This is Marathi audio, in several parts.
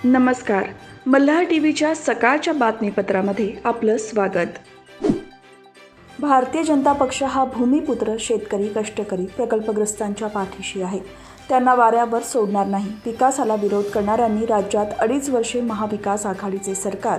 नमस्कार. मल्हार टीव्हीच्या सकाळच्या बातमीपत्रामध्ये आपलं स्वागत. भारतीय जनता पक्ष हा भूमिपुत्र, शेतकरी, कष्टकरी, प्रकल्पग्रस्तांच्या पाठीशी आहे. त्यांना वाऱ्यावर सोडणार नाही. विकासाला विरोध करणाऱ्यांनी राज्यात 2.5 वर्षे महाविकास आघाडीचे सरकार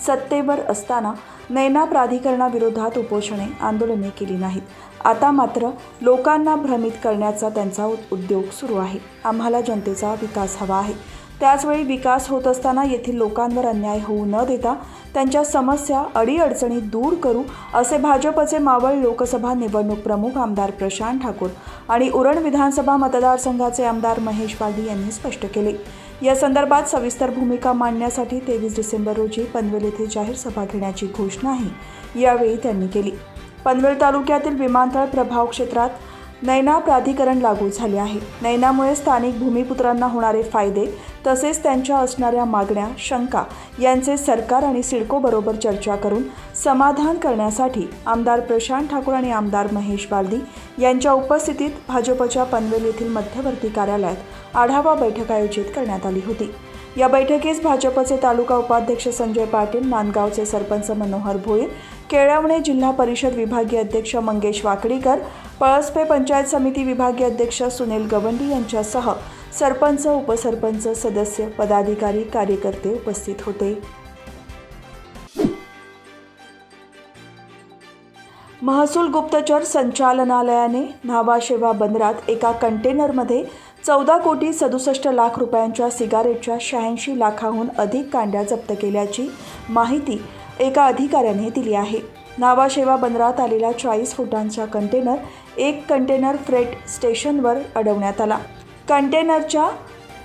सत्तेवर असताना नैना प्राधिकरणाविरोधात उपोषणे, आंदोलने केली नाहीत. आता मात्र लोकांना भ्रमित करण्याचा त्यांचा उद्योग सुरू आहे. आम्हाला जनतेचा विकास हवा आहे. त्याचवेळी विकास होत असताना येथील लोकांवर अन्याय होऊ न देता त्यांच्या समस्या, अडीअडचणी दूर करू, असे भाजपचे मावळ लोकसभा निवडणूक प्रमुख आमदार प्रशांत ठाकूर आणि उरण विधानसभा मतदारसंघाचे आमदार महेश बालदी यांनी स्पष्ट केले. या संदर्भात सविस्तर भूमिका मांडण्यासाठी 23 डिसेंबर रोजी पनवेल येथे जाहीर सभा घेण्याची घोषणाही यावेळी त्यांनी केली. पनवेल तालुक्यातील विमानतळ प्रभाव क्षेत्रात नैना प्राधिकरण लागू झाले आहे. नैनामुळे स्थानिक भूमिपुत्रांना होणारे फायदे तसेच त्यांच्या असणाऱ्या मागण्या, शंका यांचे सरकार आणि सिडकोबरोबर चर्चा करून समाधान करण्यासाठी आमदार प्रशांत ठाकूर आणि आमदार महेश बालदी यांच्या उपस्थितीत भाजपच्या पनवेल येथील मध्यवर्ती कार्यालयात आढावा बैठक आयोजित करण्यात आली होती. या बैठकीस भाजपचे तालुका उपाध्यक्ष संजय पाटील, नांदगावचे सरपंच मनोहर भोईर, केळवणे जिल्हा परिषद विभागीय अध्यक्ष मंगेश वाकडीकर, पळसपे पंचायत समिती विभागीय अध्यक्ष सुनील गवंडी यांच्यासह सरपंच, उपसरपंच, सदस्य, पदाधिकारी, कार्यकर्ते उपस्थित होते. महसूल गुप्तचर संचालनालयाने न्हावाशेवा बंदरात एका कंटेनरमध्ये 14 कोटी 67 लाख रुपयांच्या सिगारेटच्या 86 लाखाहून अधिक कांड्या जप्त केल्याची माहिती एका अधिकाऱ्याने दिली आहे. न्हावाशेवा बंदरात आलेला 40 फुटांचा कंटेनर एक कंटेनर फ्रेट स्टेशनवर अडवण्यात आला. कंटेनरच्या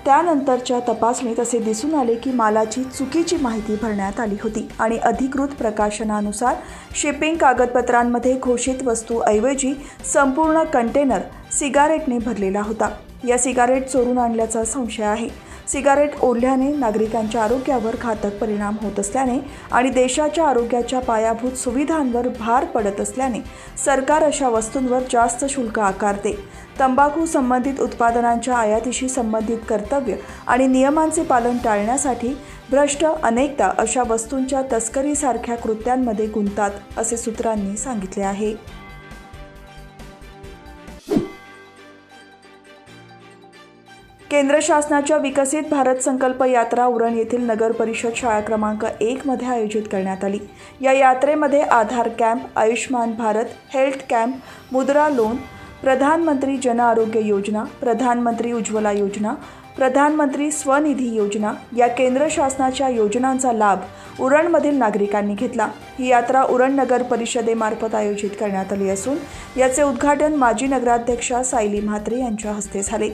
त्यानंतरच्या तपासणीत असे दिसून आले की मालाची चुकीची माहिती भरण्यात आली होती आणि अधिकृत प्रकाशनानुसार शिपिंग कागदपत्रांमध्ये घोषित वस्तूऐवजी संपूर्ण कंटेनर सिगारेटने भरलेला होता. या सिगारेट चोरून आणल्याचा संशय आहे. सिगारेट ओढल्याने नागरिकांच्या आरोग्यावर घातक परिणाम होत असल्याने आणि देशाच्या आरोग्याच्या पायाभूत सुविधांवर भार पडत असल्याने सरकार अशा वस्तूंवर जास्त शुल्क आकारते. तंबाखू संबंधित उत्पादनांच्या आयातीशी संबंधित कर्तव्य आणि नियमांचे पालन टाळण्यासाठी भ्रष्ट अनेकदा अशा वस्तूंच्या तस्करीसारख्या कृत्यांमध्ये गुंततात, असे सूत्रांनी सांगितले आहे. केंद्र शासनाच्या विकसित भारत संकल्प यात्रा उरण येथील नगर परिषद शाळा क्रमांक 1 मध्ये आयोजित करण्यात आली. या यात्रेमध्ये Aadhaar camp, Ayushman Bharat, health camp, Mudra loan, Pradhan Mantri Jan Arogya Yojana, प्रधानमंत्री उज्ज्वला योजना, प्रधानमंत्री स्वनिधी योजना या केंद्र शासनाच्या योजनांचा लाभ उरणमधील नागरिकांनी घेतला. ही यात्रा उरण नगर परिषदेमार्फत आयोजित करण्यात आली असून याचे उद्घाटन माजी नगराध्यक्षा सायली म्हात्रे यांच्या हस्ते झाले.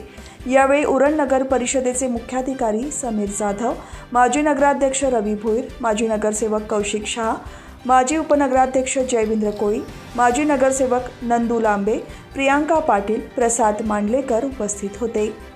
यावेळी उरण नगर परिषदेचे मुख्याधिकारी समीर जाधव, माजी नगराध्यक्ष रवी भोईर, माजी नगरसेवक कौशिक शहा, माजी उपनगराध्यक्ष जयविंद्र कोळी, माजी नगरसेवक नंदू लांबे, प्रियांका पाटील, प्रसाद मांडलेकर उपस्थित होते.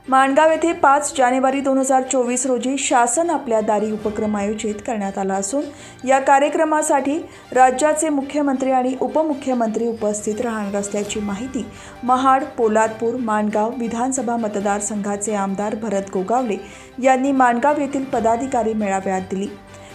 माणगाव येथे 5 जानेवारी 2024 रोजी शासन आपल्या दारी उपक्रम आयोजित करण्यात आला असून या कार्यक्रमासाठी राज्याचे मुख्यमंत्री आणि उपमुख्यमंत्री उपस्थित राहणार असल्याची माहिती महाड, पोलादपूर, माणगाव विधानसभा मतदारसंघाचे आमदार भरत गोगावले यांनी माणगाव येथील पदाधिकारी मेळाव्यात दिली.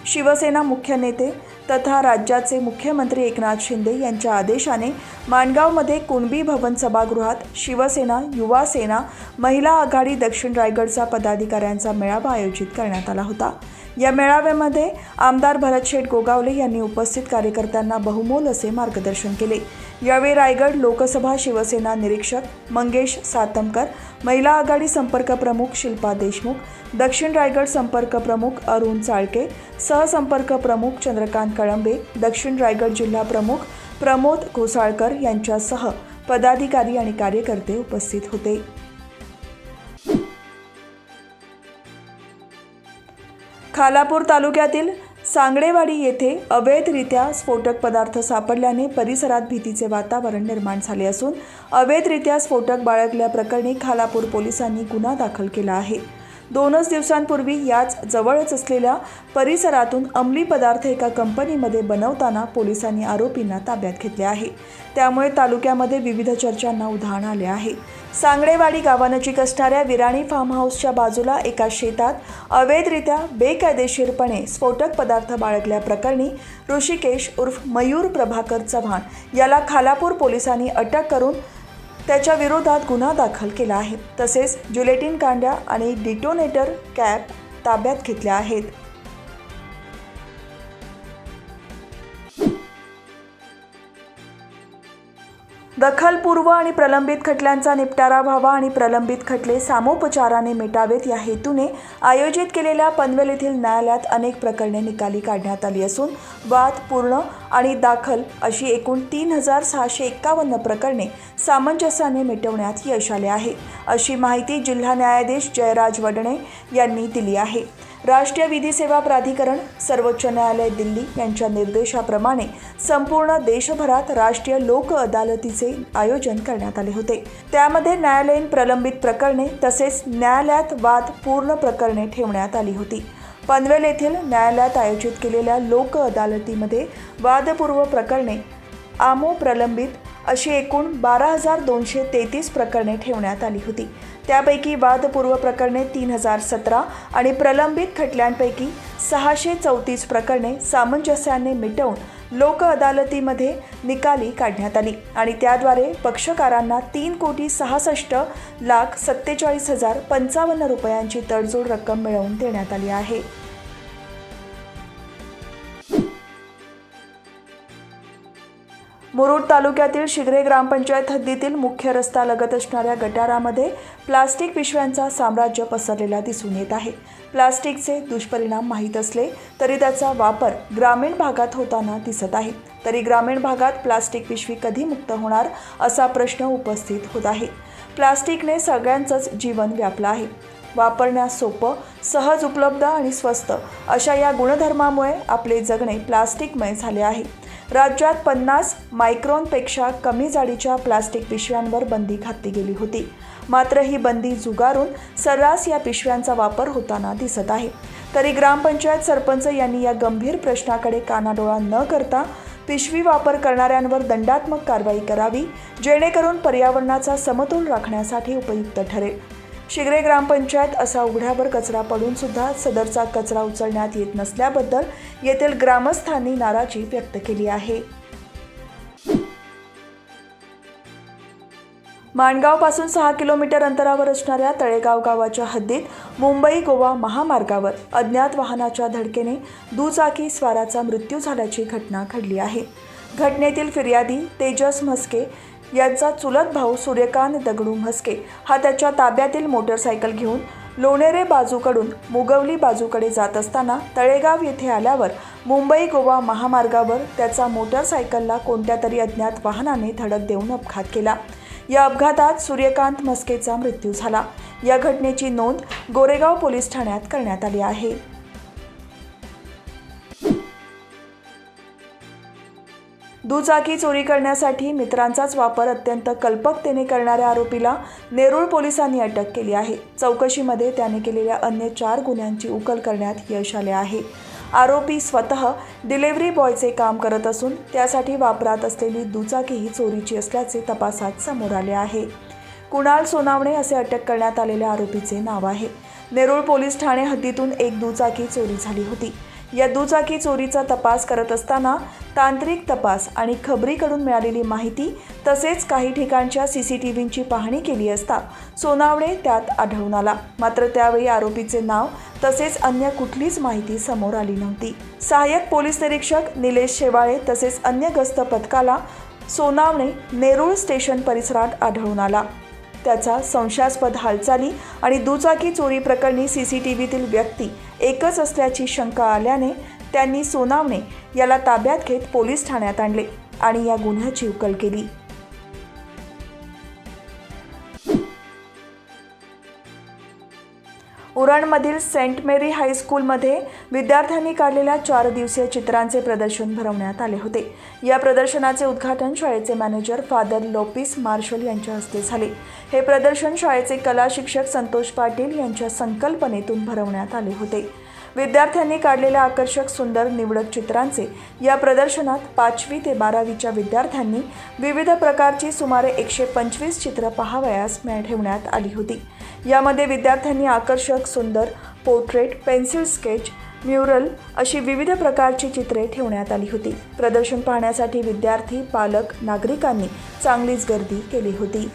शिवसेना मुख्य नेते तथा राज्याचे मुख्यमंत्री एकनाथ शिंदे यांच्या आदेशाने माणगावमध्ये कुणबी भवन सभागृहात शिवसेना, युवा सेना, महिला आघाडी दक्षिण रायगडचा पदाधिकाऱ्यांचा मेळावा आयोजित करण्यात आला होता. या मेळाव्यामध्ये आमदार भरतशेठ गोगावले यांनी उपस्थित कार्यकर्त्यांना बहुमोल असे मार्गदर्शन केले. यावेळी रायगड लोकसभा शिवसेना निरीक्षक मंगेश सातमकर, महिला आघाडी संपर्क प्रमुख शिल्पा देशमुख, दक्षिण रायगड संपर्क प्रमुख अरुण चाळके, सहसंपर्क प्रमुख चंद्रकांत कळंबे, दक्षिण रायगड जिल्हा प्रमुख प्रमोद घोसाळकर यांच्यासह पदाधिकारी आणि कार्यकर्ते उपस्थित होते. खालापूर तालुक्यातील सांगडेवाडी येथे अवैधरित्या स्फोटक पदार्थ सापडल्याने परिसरात भीतीचे वातावरण निर्माण झाले असून अवैधरित्या स्फोटक बाळगल्याप्रकरणी खालापूर पोलिसांनी गुन्हा दाखल केला आहे. 2च दिवसांपूर्वी याच जवळच असलेल्या परिसरातून अंमली पदार्थ एका कंपनीमध्ये बनवताना पोलिसांनी आरोपींना ताब्यात घेतले आहे। त्यामुळे तालुक्यामध्ये विविध चर्चांना उधाण आले आहे। सांगडेवाडी गावानजीक असणाऱ्या विराणी फार्म हाऊसच्या बाजूला एका शेतात अवैधरित्या बेकायदेशीरपणे स्फोटक पदार्थ बाळगल्याप्रकरणी ऋषिकेश उर्फ मयूर प्रभाकर चव्हाण याला खालापूर पोलिसांनी अटक करून त्याच्या विरोधात गुन्हा दाखल केला आहे। तसेच जिलेटिन कांड्या आणि डिटोनेटर कॅप ताब्यात घेतल्या आहेत। दखलपूर्व आणि प्रलंबित खटल्यांचा निपटारा व्हावा आणि प्रलंबित खटले सामोपचाराने मिटावेत या हेतूने आयोजित केलेल्या पनवेल येथील न्यायालयात अनेक प्रकरणे निकाली काढण्यात आली असून वाद पूर्ण आणि दाखल अशी एकूण 3651 प्रकरणे सामंजस्याने मिटवण्यात यश आले आहे, अशी माहिती जिल्हा न्यायाधीश जयराज वडणे यांनी दिली आहे। राष्ट्रीय विधी सेवा प्राधिकरण, सर्वोच्च न्यायालय दिल्ली यांच्या निर्देशाप्रमाणे संपूर्ण देशभरात राष्ट्रीय लोक अदालतीचे आयोजन करण्यात आले होते। त्यामध्ये न्यायालयीन प्रलंबित प्रकरणे तसेच न्यायालयात वाद पूर्ण प्रकरणे ठेवण्यात आली होती। पनवेल येथील न्यायालयात आयोजित केलेल्या लोक अदालतीमध्ये वादपूर्व प्रकरणे आमो प्रलंबित अशी एकूण 12,233 प्रकरणे ठेवण्यात आली होती। त्यापैकी वादपूर्व प्रकरणे 3017 आणि प्रलंबित खटल्यांपैकी 634 प्रकरणे सामंजस्याने मिटवून लोक अदालतीमध्ये निकाली काढण्यात आली आणि त्याद्वारे पक्षकारांना 3,67,47,055 रुपयांची तडजोड रक्कम मिळवून देण्यात आली आहे। मुरुड तालुक्यातील शिग्रे ग्रामपंचायत हद्दीतील मुख्य रस्ता लगत असणाऱ्या गटारामध्ये प्लास्टिक पिशव्यांचा साम्राज्य पसरलेला दिसून येत आहे। प्लास्टिकचे दुष्परिणाम माहीत असले तरी त्याचा वापर ग्रामीण भागात होताना दिसत आहे। तरी ग्रामीण भागात प्लास्टिक पिशवी कधी मुक्त होणार असा प्रश्न उपस्थित होत आहे। प्लास्टिकने सगळ्यांचंच जीवन व्यापलं आहे। वापरण्यास सोपं, सहज उपलब्ध आणि स्वस्त अशा या गुणधर्मामुळे आपले जगणे प्लास्टिकमय झाले आहे। राज्यात 50 मायक्रॉनपेक्षा कमी जाडीच्या प्लास्टिक पिशव्यांवर बंदी घातली गेली होती। मात्र ही बंदी झुगारून सर्रास या पिशव्यांचा वापर होताना दिसत आहे। तरी ग्रामपंचायत सरपंच यांनी या गंभीर प्रश्नाकडे कानाडोळा न करता पिशवी वापर करणाऱ्यांवर दंडात्मक कारवाई करावी, जेणेकरून पर्यावरणाचा समतोल राखण्यासाठी उपयुक्त ठरेल। शिग्रे ग्रामपंचायत असा उघड्यावर कचरा पडून सुद्धा सदरचा कचरा उचलण्यात येत नसल्याबद्दल येथील ग्रामस्थांनी नाराजी व्यक्त केली आहे। माणगावपासून 6 किलोमीटर अंतरावर असणाऱ्या तळेगाव गावाच्या हद्दीत मुंबई-गोवा महामार्गावर अज्ञात वाहनाच्या धडकेने दुचाकी स्वाराचा मृत्यू झाल्याची घटना घडली आहे। घटनेतील फिर्यादी तेजस म्हस्के यांचा चुलत भाऊ सूर्यकांत दगडू म्हस्के हा त्याच्या ताब्यातील मोटरसायकल घेऊन लोणेरे बाजूकडून मुगवली बाजूकडे जात असताना तळेगाव येथे आल्यावर मुंबई-गोवा महामार्गावर त्याचा मोटरसायकलला कोणत्या तरी अज्ञात वाहनाने धडक देऊन अपघात केला। या अपघातात सूर्यकांत म्हस्केचा मृत्यू झाला। या घटनेची नोंद गोरेगाव पोलीस ठाण्यात करण्यात आली आहे। दुचाकी चोरी करण्यासाठी मित्रांचाच वापर अत्यंत कल्पकतेने करणाऱ्या आरोपीला नेरूळ पोलिसांनी अटक केली आहे। चौकशीमध्ये त्याने केलेल्या अन्य 4 गुन्ह्यांची उकल करण्यात यश आले आहे। आरोपी स्वतः डिलिव्हरी बॉयचे काम करत असून त्यासाठी वापरात असलेली दुचाकी ही चोरीची असल्याचे तपासात समोर आले आहे। कुणाल सोनावणे असे अटक करण्यात आलेल्या आरोपीचे नाव आहे। नेरूळ पोलीस ठाणे हद्दीतून एक दुचाकी चोरी झाली होती। या दुचाकी चोरीचा तपास करत असताना तांत्रिक तपास आणि खबरीकडून मिळालेली माहिती तसेच काही ठिकाणच्या CCTVची पाहणी केली असता सोनावणे त्यात आढळून आला। मात्र त्यावेळी आरोपीचे नाव तसेच अन्य कुठलीच माहिती समोर आली नव्हती। सहाय्यक पोलीस निरीक्षक निलेश शेवाळे तसेच अन्य गस्त पथकाला सोनावणे नेरूळ स्टेशन परिसरात आढळून आला। त्याचा संशयास्पद हालचाली आणि दुचाकी चोरी प्रकरणी CCTVतील व्यक्ती एकच असल्याची शंका आल्याने त्यांनी सोनावणे याला ताब्यात घेत पोलीस ठाण्यात आणले आणि या गुन्ह्याची उकल केली। उरणमधील सेंट मेरी हायस्कूलमध्ये विद्यार्थ्यांनी काढलेल्या 4 दिवसीय चित्रांचे प्रदर्शन भरवण्यात आले होते। या प्रदर्शनाचे उद्घाटन शाळेचे मॅनेजर फादर लोपिस मार्शल यांच्या हस्ते झाले। हे प्रदर्शन शाळेचे कला शिक्षक संतोष पाटील यांच्या संकल्पनेतून भरवण्यात आले होते। विद्यार्थ्यांनी काढलेल्या आकर्षक सुंदर निवडक चित्रांचे या प्रदर्शनात 5वी ते 12वीच्या विद्यार्थ्यांनी विविध प्रकारची सुमारे 125 चित्र पाहावयास ठेवण्यात आली होती। यामध्ये विद्यार्थ्यांनी आकर्षक सुंदर पोर्ट्रेट, पेन्सिल स्केच, म्युरल अशी विविध प्रकारची चित्रे ठेवण्यात आली होती। प्रदर्शन पाहण्यासाठी विद्यार्थी, पालक, नागरिकांनी चांगलीच गर्दी केली होती।